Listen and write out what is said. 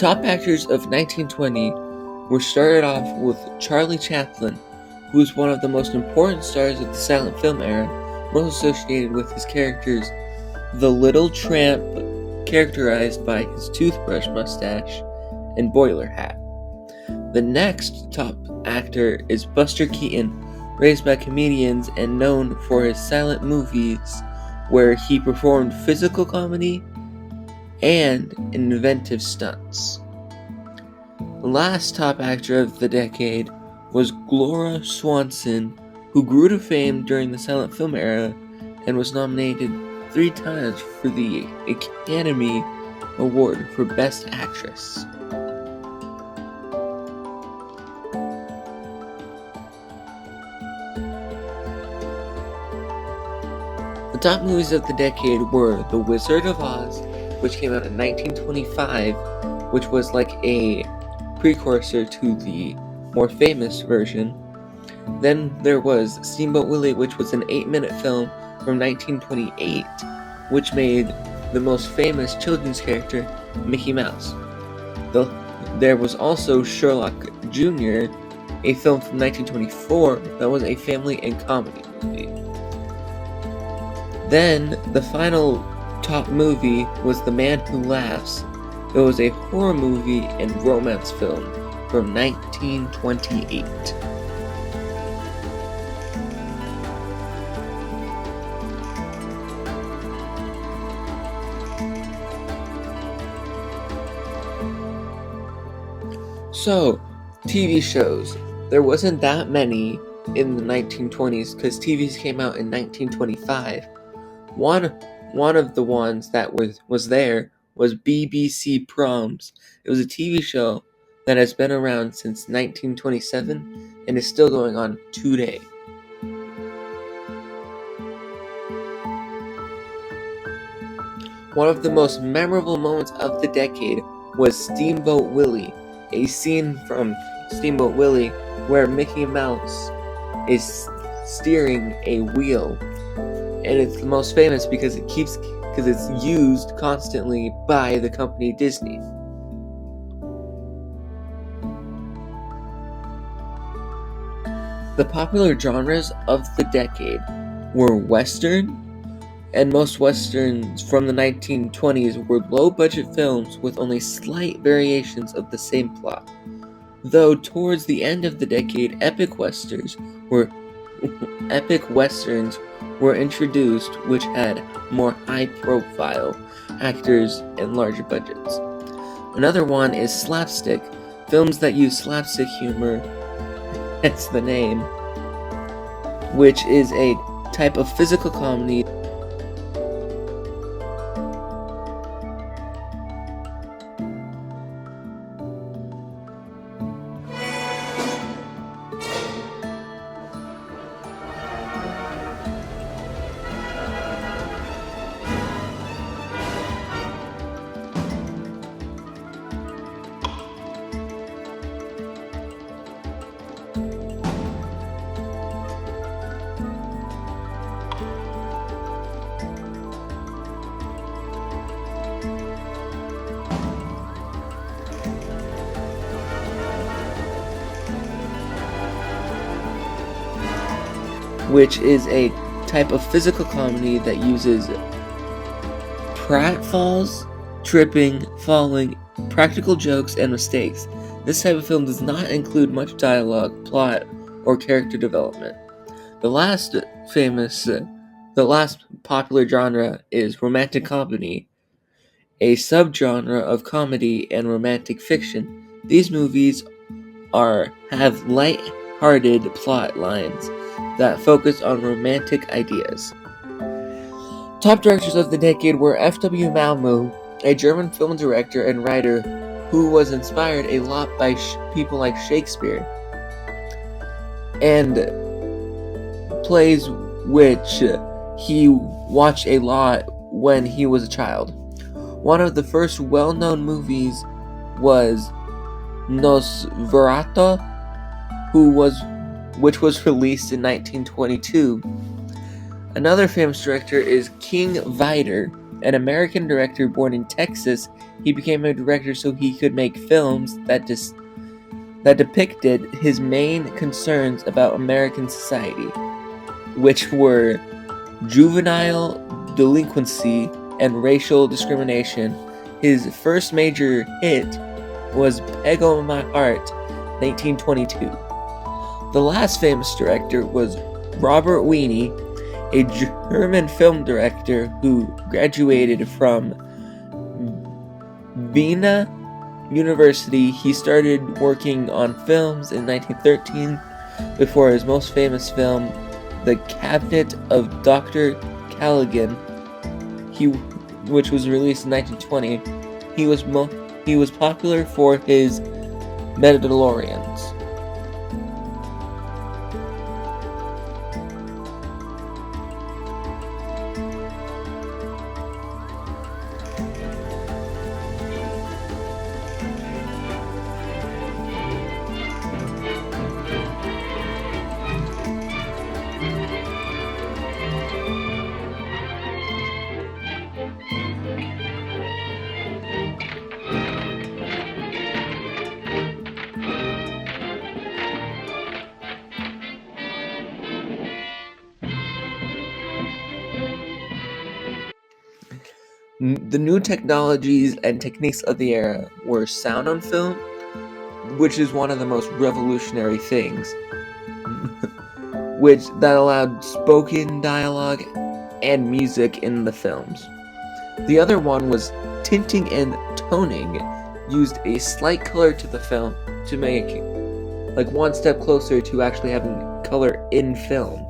top actors of 1920 were started off with Charlie Chaplin, who was one of the most important stars of the silent film era, most associated with his characters the Little Tramp, characterized by his toothbrush mustache and boiler hat. The next top actor is Buster Keaton, raised by comedians and known for his silent movies where he performed physical comedy and inventive stunts. The last top actor of the decade was Gloria Swanson, who grew to fame during the silent film era and was nominated 3 times for the Academy Award for Best Actress. The top movies of the decade were The Wizard of Oz, which came out in 1925, which was like a precursor to the more famous version. Then there was Steamboat Willie, which was an 8-minute film from 1928, which made the most famous children's character Mickey Mouse. There was also Sherlock Jr., a film from 1924 that was a family and comedy movie. Then the final top movie was The Man Who Laughs. It was a horror movie and romance film from 1928. So, TV shows. There wasn't that many in the 1920s because TVs came out in 1925. One of the ones that was there was BBC Proms. It was a TV show that has been around since 1927 and is still going on today. One of the most memorable moments of the decade was Steamboat Willie, a scene from Steamboat Willie where Mickey Mouse is steering a wheel. And it's the most famous because it's used constantly by the company Disney. The popular genres of the decade were Western, and most Westerns from the 1920s were low-budget films with only slight variations of the same plot. Though towards the end of the decade, epic westerns were introduced, which had more high-profile actors and larger budgets. Another one is slapstick, films that use slapstick humor, hence the name, which is a type of physical comedy which is a type of physical comedy that uses pratfalls, tripping, falling, practical jokes, and mistakes. This type of film does not include much dialogue, plot, or character development. The last popular genre is romantic comedy, a subgenre of comedy and romantic fiction. These movies have light-hearted plot lines that focus on romantic ideas. Top directors of the decade were F.W. Malmö, a German film director and writer who was inspired a lot by people like Shakespeare, and plays which he watched a lot when he was a child. One of the first well-known movies was Nosferatu, which was released in 1922. Another famous director is King Vidor, An American director born in Texas, he became a director so he could make films that depicted his main concerns about American society, which were juvenile delinquency and racial discrimination. His first major hit was Peg on My Heart, 1922. The last famous director was Robert Wiene, a German film director who graduated from Vienna University. He started working on films in 1913 before his most famous film, The Cabinet of Dr. Callaghan, which was released in 1920. He was popular for his Mandalorians. The new technologies and techniques of the era were sound on film, which is one of the most revolutionary things, that allowed spoken dialogue and music in the films. The other one was tinting and toning, used a slight color to the film to make one step closer to actually having color in film.